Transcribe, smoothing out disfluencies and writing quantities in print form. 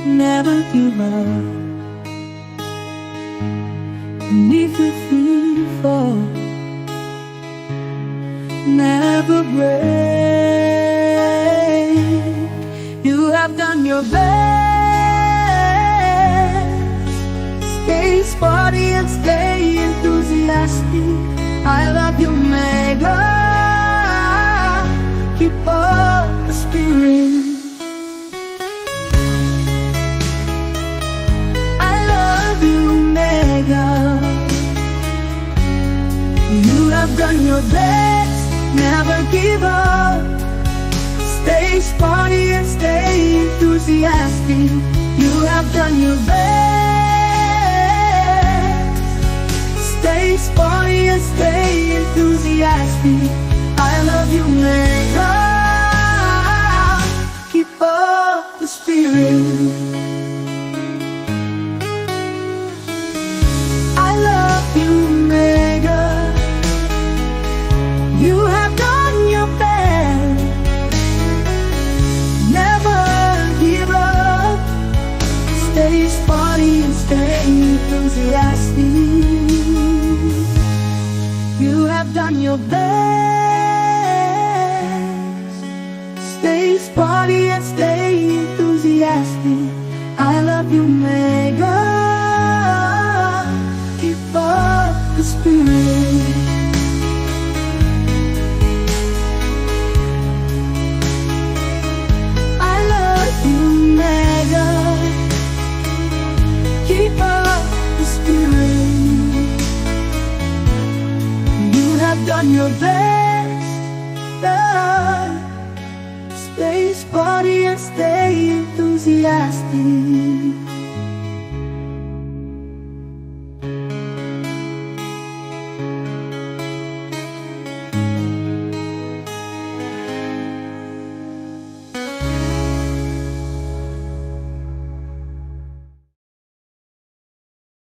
never give up. And if you free fall, never break. You have done your best. Stay sporty and stay enthusiastic. I love you, Mega. Keep up the spirit. I love you, Mega. You have done your best, never give up. Stay sporty and stay enthusiastic. You have done your best. Stay sporty and stay enthusiastic. I love you, Mega. Keep up the spirit. I love you, Mega. You have done your best. Never give up. Stay sporty and stay enthusiastic. You have done your best. Stay sporty and stay enthusiastic. I love you, Mega. Keep up the spirit. I love you, Mega. Keep up the spirit. You have done your best. Stay sporty and stay enthusiastic.